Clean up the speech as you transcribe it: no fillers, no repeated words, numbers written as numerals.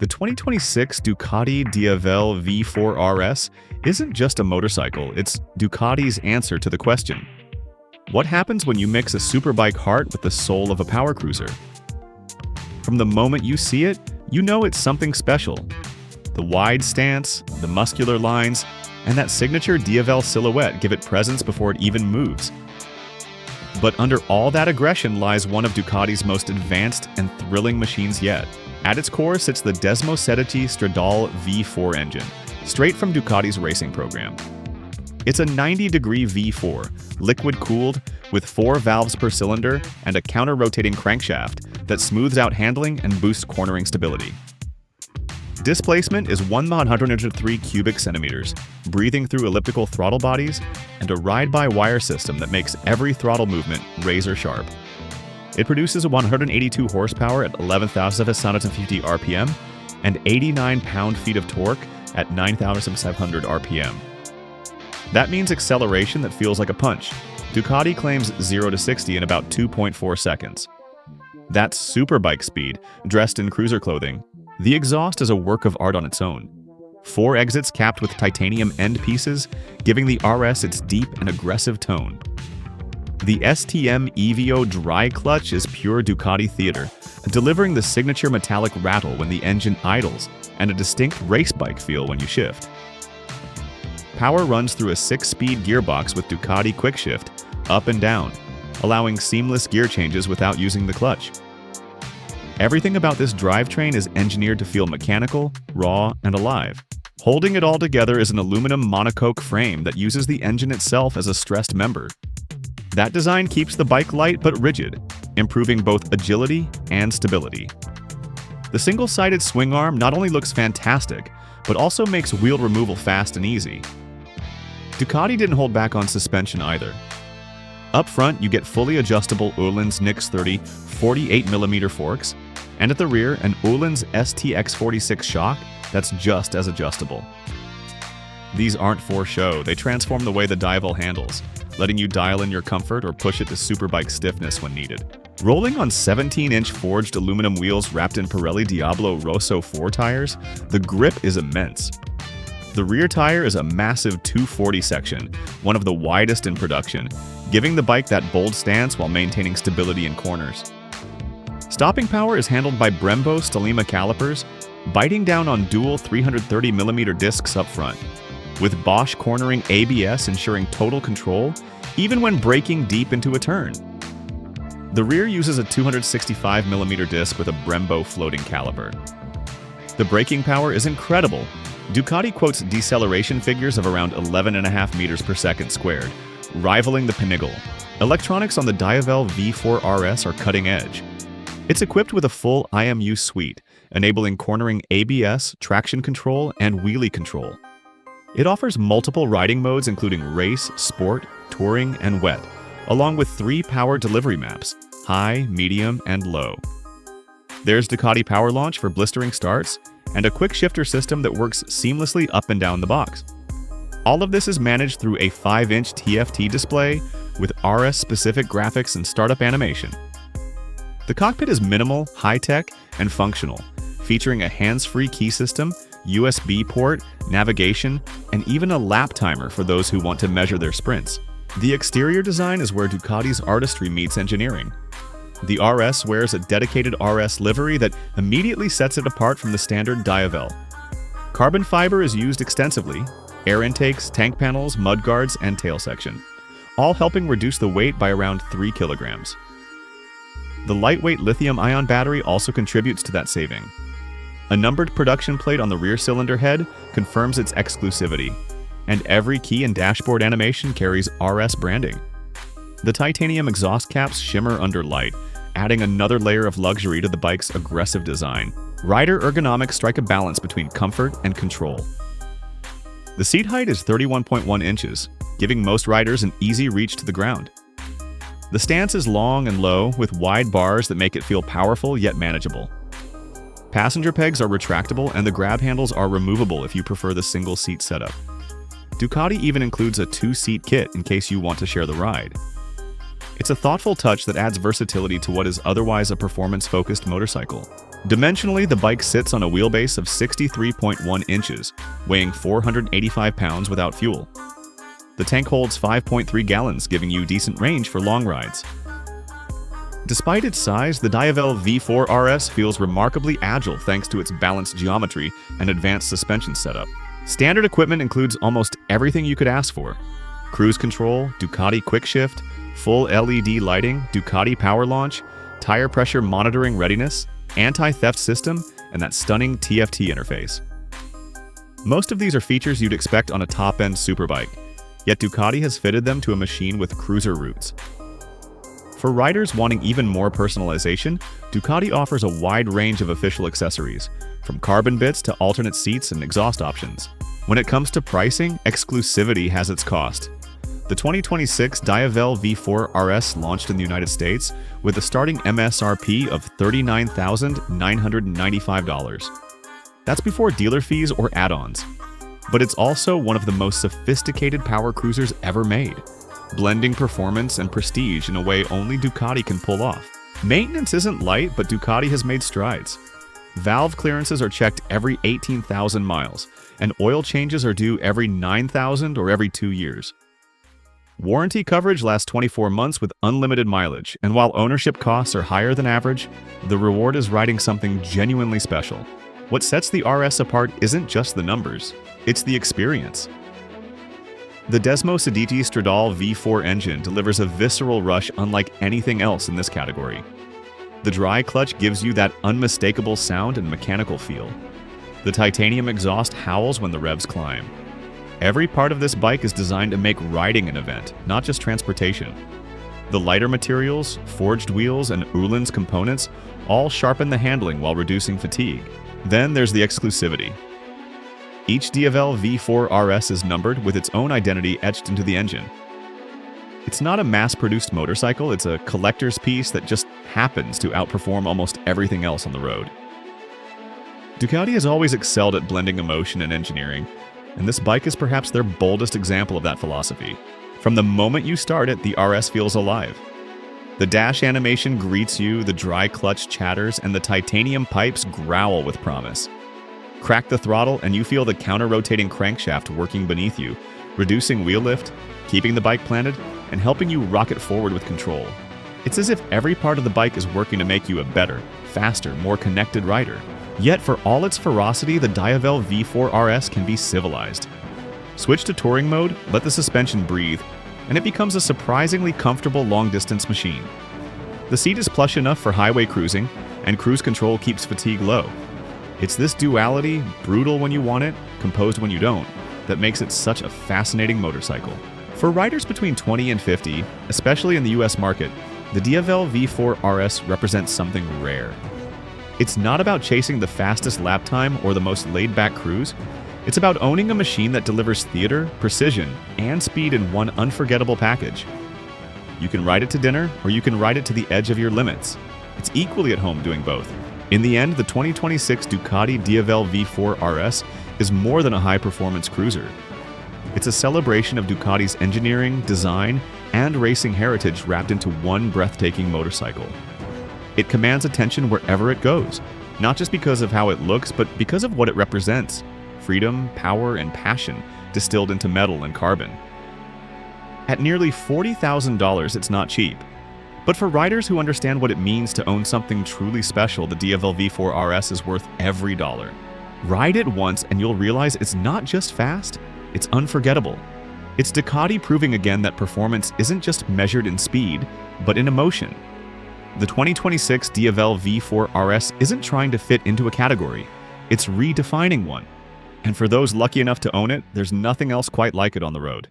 The 2026 Ducati Diavel V4 RS isn't just a motorcycle, it's Ducati's answer to the question: what happens when you mix a superbike heart with the soul of a power cruiser? From the moment you see it, you know it's something special. The wide stance, the muscular lines, and that signature Diavel silhouette give it presence before it even moves. But under all that aggression lies one of Ducati's most advanced and thrilling machines yet. At its core sits the Desmosedici Stradale V4 engine, straight from Ducati's racing program. It's a 90-degree V4, liquid-cooled, with 4 valves per cylinder and a counter-rotating crankshaft that smooths out handling and boosts cornering stability. Displacement is 103 cubic centimeters, breathing through elliptical throttle bodies and a ride-by-wire system that makes every throttle movement razor-sharp. It produces 182 horsepower at 11,750 RPM and 89 pound-feet of torque at 9,700 RPM. That means acceleration that feels like a punch. Ducati claims 0 to 60 in about 2.4 seconds. That's superbike speed, dressed in cruiser clothing. The exhaust is a work of art on its own. 4 exits capped with titanium end pieces, giving the RS its deep and aggressive tone. The STM EVO dry clutch is pure Ducati theater, delivering the signature metallic rattle when the engine idles and a distinct race bike feel when you shift. Power runs through a 6-speed gearbox with Ducati quickshift, up and down, allowing seamless gear changes without using the clutch. Everything about this drivetrain is engineered to feel mechanical, raw, and alive. Holding it all together is an aluminum monocoque frame that uses the engine itself as a stressed member. That design keeps the bike light but rigid, improving both agility and stability. The single-sided swing arm not only looks fantastic, but also makes wheel removal fast and easy. Ducati didn't hold back on suspension either. Up front, you get fully adjustable Öhlins Nix 30 48mm forks, and at the rear, an Öhlins STX46 shock that's just as adjustable. These aren't for show, they transform the way the Diavel handles, letting you dial in your comfort or push it to superbike stiffness when needed. Rolling on 17-inch forged aluminum wheels wrapped in Pirelli Diablo Rosso 4 tires, the grip is immense. The rear tire is a massive 240 section, one of the widest in production, giving the bike that bold stance while maintaining stability in corners. Stopping power is handled by Brembo Stellima calipers, biting down on dual 330mm discs up front, with Bosch cornering ABS ensuring total control, even when braking deep into a turn. The rear uses a 265mm disc with a Brembo floating caliper. The braking power is incredible. Ducati quotes deceleration figures of around 11.5 meters per second squared, rivaling the Pinnacle. Electronics on the Diavel V4 RS are cutting edge. It's equipped with a full IMU suite, enabling cornering ABS, traction control, and wheelie control. It offers multiple riding modes including race, sport, touring, and wet, along with 3 power delivery maps: high, medium, and low. There's Ducati Power Launch for blistering starts, and a quick shifter system that works seamlessly up and down the box. All of this is managed through a 5-inch TFT display with RS-specific graphics and startup animation. The cockpit is minimal, high-tech, and functional, featuring a hands-free key system, USB port, navigation, and even a lap timer for those who want to measure their sprints. The exterior design is where Ducati's artistry meets engineering. The RS wears a dedicated RS livery that immediately sets it apart from the standard Diavel. Carbon fiber is used extensively: air intakes, tank panels, mudguards, and tail section, all helping reduce the weight by around 3 kilograms. The lightweight lithium-ion battery also contributes to that saving. A numbered production plate on the rear cylinder head confirms its exclusivity, and every key and dashboard animation carries RS branding. The titanium exhaust caps shimmer under light, adding another layer of luxury to the bike's aggressive design. Rider ergonomics strike a balance between comfort and control. The seat height is 31.1 inches, giving most riders an easy reach to the ground. The stance is long and low, with wide bars that make it feel powerful yet manageable. Passenger pegs are retractable and the grab handles are removable if you prefer the single-seat setup. Ducati even includes a 2-seat kit in case you want to share the ride. It's a thoughtful touch that adds versatility to what is otherwise a performance-focused motorcycle. Dimensionally, the bike sits on a wheelbase of 63.1 inches, weighing 485 pounds without fuel. The tank holds 5.3 gallons, giving you decent range for long rides. Despite its size, the Diavel V4 RS feels remarkably agile thanks to its balanced geometry and advanced suspension setup. Standard equipment includes almost everything you could ask for: cruise control, Ducati quick shift, full LED lighting, Ducati power launch, tire pressure monitoring readiness, anti-theft system, and that stunning TFT interface. Most of these are features you'd expect on a top-end superbike, yet Ducati has fitted them to a machine with cruiser roots. For riders wanting even more personalization, Ducati offers a wide range of official accessories, from carbon bits to alternate seats and exhaust options. When it comes to pricing, exclusivity has its cost. The 2026 Diavel V4 RS launched in the United States with a starting MSRP of $39,995. That's before dealer fees or add-ons. But it's also one of the most sophisticated power cruisers ever made, blending performance and prestige in a way only Ducati can pull off. Maintenance isn't light, but Ducati has made strides. Valve clearances are checked every 18,000 miles, and oil changes are due every 9,000 or every 2 years. Warranty coverage lasts 24 months with unlimited mileage, and while ownership costs are higher than average, the reward is riding something genuinely special. What sets the RS apart isn't just the numbers, it's the experience. The Desmosedici Stradale V4 engine delivers a visceral rush unlike anything else in this category. The dry clutch gives you that unmistakable sound and mechanical feel. The titanium exhaust howls when the revs climb. Every part of this bike is designed to make riding an event, not just transportation. The lighter materials, forged wheels, and Öhlins components all sharpen the handling while reducing fatigue. Then there's the exclusivity. Each Diavel V4 RS is numbered with its own identity etched into the engine. It's not a mass-produced motorcycle, it's a collector's piece that just happens to outperform almost everything else on the road. Ducati has always excelled at blending emotion and engineering, and this bike is perhaps their boldest example of that philosophy. From the moment you start it, the RS feels alive. The dash animation greets you, the dry clutch chatters, and the titanium pipes growl with promise. Crack the throttle and you feel the counter-rotating crankshaft working beneath you, reducing wheel lift, keeping the bike planted, and helping you rocket forward with control. It's as if every part of the bike is working to make you a better, faster, more connected rider. Yet for all its ferocity, the Diavel V4 RS can be civilized. Switch to touring mode, let the suspension breathe, and it becomes a surprisingly comfortable long-distance machine. The seat is plush enough for highway cruising, and cruise control keeps fatigue low. It's this duality, brutal when you want it, composed when you don't, that makes it such a fascinating motorcycle. For riders between 20 and 50, especially in the US market, the Diavel V4 RS represents something rare. It's not about chasing the fastest lap time or the most laid-back cruise. It's about owning a machine that delivers theater, precision, and speed in one unforgettable package. You can ride it to dinner, or you can ride it to the edge of your limits. It's equally at home doing both. In the end, the 2026 Ducati Diavel V4 RS is more than a high-performance cruiser. It's a celebration of Ducati's engineering, design, and racing heritage wrapped into one breathtaking motorcycle. It commands attention wherever it goes, not just because of how it looks, but because of what it represents: freedom, power, and passion distilled into metal and carbon. At nearly $40,000, it's not cheap. But for riders who understand what it means to own something truly special, the Diavel V4 RS is worth every dollar. Ride it once and you'll realize it's not just fast, it's unforgettable. It's Ducati proving again that performance isn't just measured in speed, but in emotion. The 2026 Diavel V4 RS isn't trying to fit into a category, it's redefining one. And for those lucky enough to own it, there's nothing else quite like it on the road.